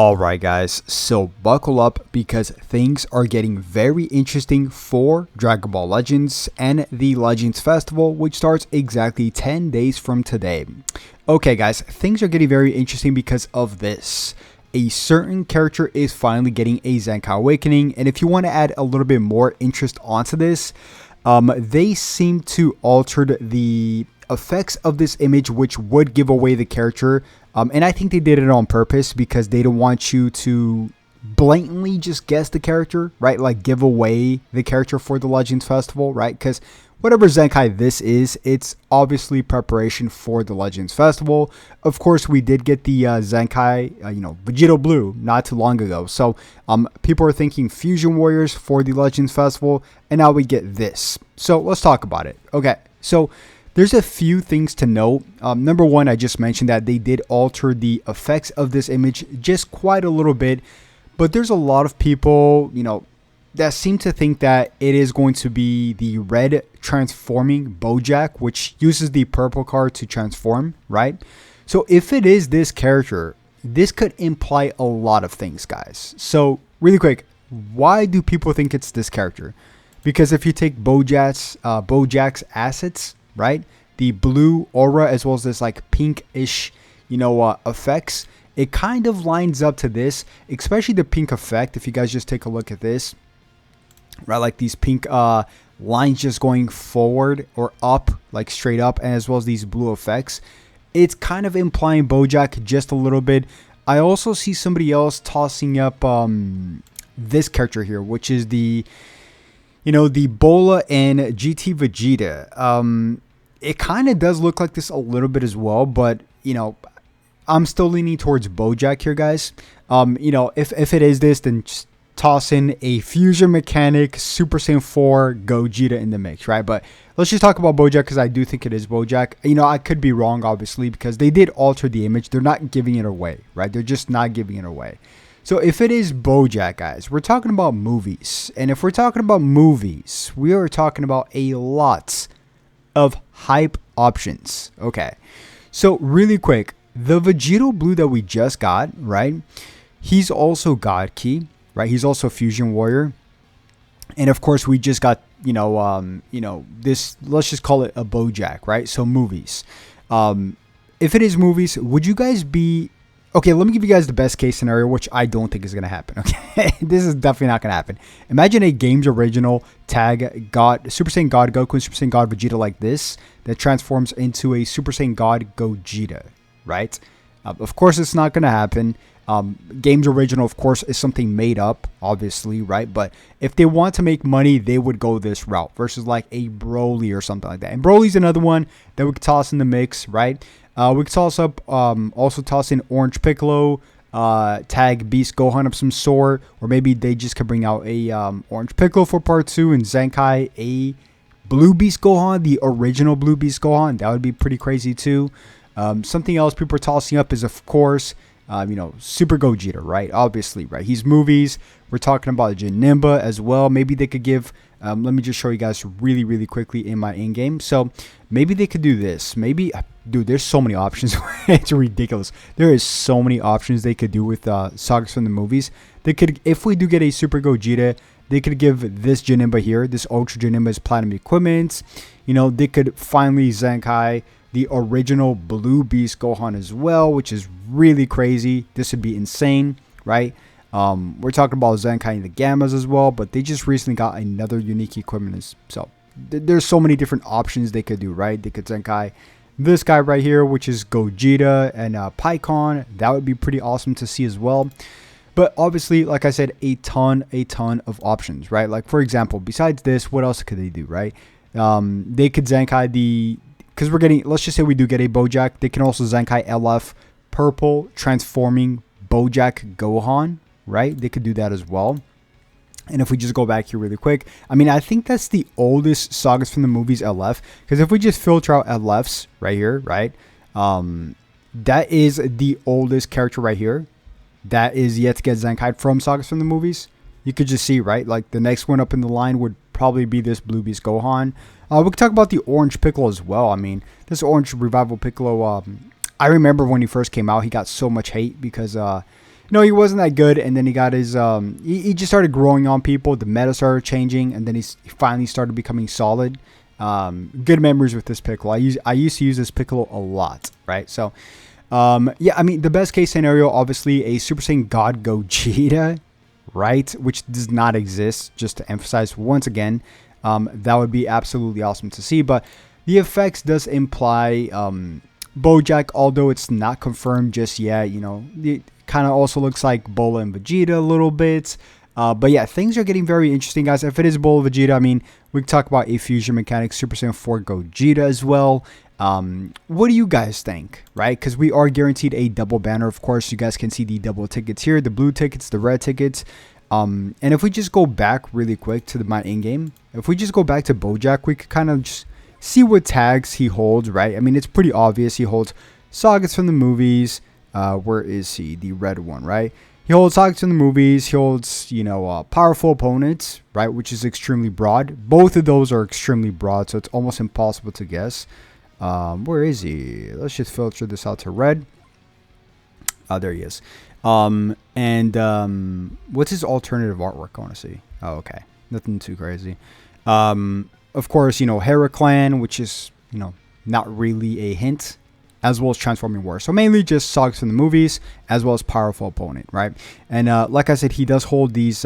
Alright guys, so buckle up because things are getting very interesting for Dragon Ball Legends and the Legends Festival, which starts exactly 10 days from today. Okay guys, things are getting very interesting because of this. A certain character is finally getting a Zenkai Awakening, and if you want to add a little bit more interest onto this, they seem to alter the effects of this image, which would give away the character. And I think they did it on purpose because they don't want you to blatantly just guess the character, right? Like give away the character for the Legends Festival, right? Because whatever Zenkai this is, it's obviously preparation for the Legends Festival. Of course, we did get the Zenkai, Vegito Blue not too long ago. So people are thinking Fusion Warriors for the Legends Festival, and now we get this. So let's talk about it. Okay, so there's a few things to note. Number one, I just mentioned that they did alter the effects of this image just quite a little bit. But there's a lot of people, that seem to think that it is going to be the red transforming Bojack, which uses the purple card to transform, right? So if it is this character, this could imply a lot of things, guys. So really quick, why do people think it's this character? Because if you take Bojack's assets, right, the blue aura as well as this like pinkish effects, it kind of lines up to this, especially the pink effect. If you guys just take a look at this, right, like these pink lines just going forward or up, like straight up, and as well as these blue effects, it's kind of implying Bojack just a little bit. I also see somebody else tossing up this character here, which is the Bola and GT Vegeta. It kind of does look like this a little bit as well, but, I'm still leaning towards Bojack here, guys. If it is this, then just toss in a Fusion Mechanic Super Saiyan 4 Gogeta in the mix, right? But let's just talk about Bojack because I do think it is Bojack. I could be wrong, obviously, because they did alter the image. They're not giving it away, right? They're just not giving it away. So if it is Bojack, guys, we're talking about movies. And if we're talking about movies, we are talking about a lot of hype options. Okay. So really quick, the Vegito Blue that we just got, right? He's also God Key, right? He's also Fusion Warrior. And of course, we just got, this, let's just call it a Bojack, right? So movies. If it is movies, would you guys be... Okay, let me give you guys the best case scenario, which I don't think is going to happen, okay? This is definitely not going to happen. Imagine a Games Original tag Super Saiyan God Goku and Super Saiyan God Vegeta like this that transforms into a Super Saiyan God Gogeta, right? Of course, it's not going to happen. Games Original, of course, is something made up, obviously, right? But if they want to make money, they would go this route versus like a Broly or something like that. And Broly's another one that we could toss in the mix, right? We could toss up, also toss in Orange Piccolo, tag Beast Gohan of some sort, or maybe they just could bring out a Orange Piccolo for part 2 and Zenkai a Blue Beast Gohan, the original Blue Beast Gohan. That would be pretty crazy too. Something else people are tossing up is, of course, Super Gogeta, right? Obviously, right? He's movies. We're talking about Janemba as well. Maybe they could give... let me just show you guys really, really quickly in my in-game. So maybe they could do this. Maybe... Dude, there's so many options. It's ridiculous. There is so many options they could do with sagas from the movies. They could, if we do get a Super Gogeta, they could give this Janemba here, this Ultra Janemba as Platinum Equipment. They could finally Zenkai the original Blue Beast Gohan as well, which is really crazy. This would be insane, right? We're talking about Zenkai the Gammas as well, but they just recently got another unique equipment. So there's so many different options they could do, right? They could Zenkai this guy right here, which is Gogeta and Pikkon. That would be pretty awesome to see as well. But obviously, like I said, a ton of options, right? Like, for example, besides this, what else could they do, right? They could Zenkai because we're getting, let's just say we do get a Bojack. They can also Zenkai LF Purple transforming Bojack Gohan, right? They could do that as well. And if we just go back here really quick, I think that's the oldest sagas from the movies LF. Because if we just filter out LFs right here, right? That is the oldest character right here. That is yet to get Zenkai from sagas from the movies. You could just see, right? Like the next one up in the line would probably be this Blue Beast Gohan. We could talk about the Orange Piccolo as well. This Orange Revival Piccolo, I remember when he first came out, he got so much hate because he wasn't that good, and then he got his he just started growing on people. The meta started changing, and then he finally started becoming solid. Good memories with this Piccolo. I used to use this Piccolo a lot, right? So yeah, I mean, the best case scenario, obviously a Super Saiyan God Gogeta, right, which does not exist, just to emphasize once again. That would be absolutely awesome to see, but the effects does imply Bojack, although it's not confirmed just yet. It kind of also looks like Bola and Vegeta a little bit. But yeah, things are getting very interesting, guys. If it is Bola Vegeta, I mean, we can talk about a fusion mechanic, Super Saiyan 4 Gogeta as well. What do you guys think, right? Because we are guaranteed a double banner. Of course, you guys can see the double tickets here, the blue tickets, the red tickets. And if we just go back really quick to my in-game, if we just go back to Bojack, we could kind of just see what tags he holds, right? I mean, it's pretty obvious. He holds sockets from the movies. Where is he? The red one, right? He holds sockets in the movies. He holds, powerful opponents, right? Which is extremely broad. Both of those are extremely broad, so it's almost impossible to guess. Where is he? Let's just filter this out to red. Oh, there he is. What's his alternative artwork? I want to see. Oh, okay. Nothing too crazy. Of course, Hera Clan, which is, not really a hint, as well as Transforming War. So mainly just sockets from the movies, as well as powerful opponent, right? And like I said, he does hold these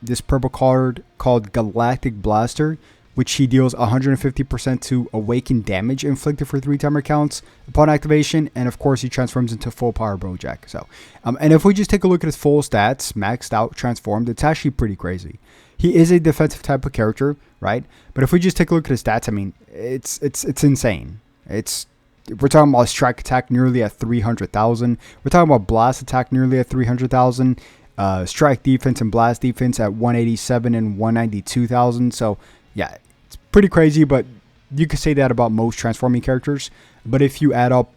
this purple card called Galactic Blaster, which he deals 150% to awaken damage inflicted for 3 timer counts upon activation. And of course, he transforms into full power Bojack. So, and if we just take a look at his full stats, maxed out, transformed, it's actually pretty crazy. He is a defensive type of character, right? But if we just take a look at his stats, I mean, it's insane. We're talking about strike attack nearly at 300,000. We're talking about blast attack nearly at 300,000. Strike defense and blast defense at 187 and 192,000. So yeah, it's pretty crazy, but you could say that about most transforming characters. But if you add up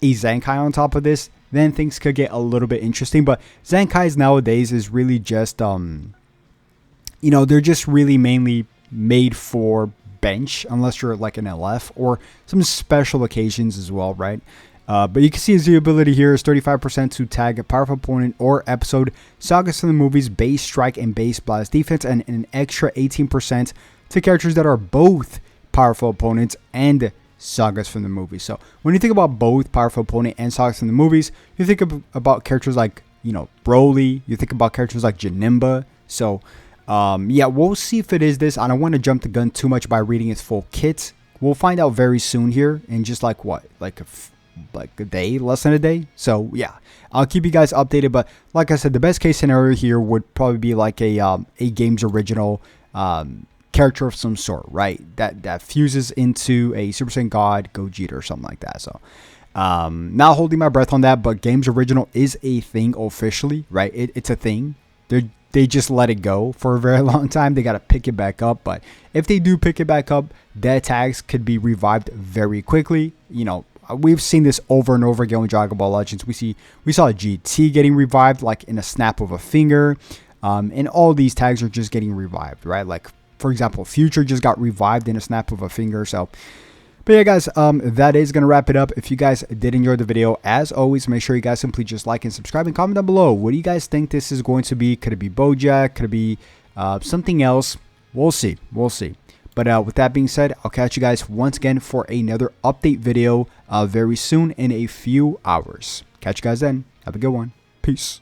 a Zenkai on top of this, then things could get a little bit interesting. But Zenkais nowadays is really just, they're just really mainly made for bench, unless you're like an LF or some special occasions as well, right? But you can see his ability here is 35% to tag a powerful opponent or episode, sockets from the movies, base strike and base blast defense, and an extra 18% to characters that are both powerful opponents and sagas from the movies. So when you think about both powerful opponent and sagas from the movies, you think about characters like, Broly, you think about characters like Janemba. So yeah, we'll see if it is this. I don't want to jump the gun too much by reading its full kit. We'll find out very soon here in just like a day, less than a day. So yeah, I'll keep you guys updated. But like I said, the best case scenario here would probably be like a game's original character of some sort, right? That fuses into a Super Saiyan God, Gogeta, or something like that. So not holding my breath on that, but game's original is a thing officially, right? It's a thing. They just let it go for a very long time. They got to pick it back up. But if they do pick it back up, dead tags could be revived very quickly. We've seen this over and over again with Dragon Ball Legends. We saw GT getting revived like in a snap of a finger. And all these tags are just getting revived, right? Like, for example, Future just got revived in a snap of a finger. So, but yeah, guys, that is going to wrap it up. If you guys did enjoy the video, as always, make sure you guys simply just like and subscribe and comment down below. What do you guys think this is going to be? Could it be Bojack? Could it be something else? We'll see. We'll see. But with that being said, I'll catch you guys once again for another update video very soon in a few hours. Catch you guys then. Have a good one. Peace.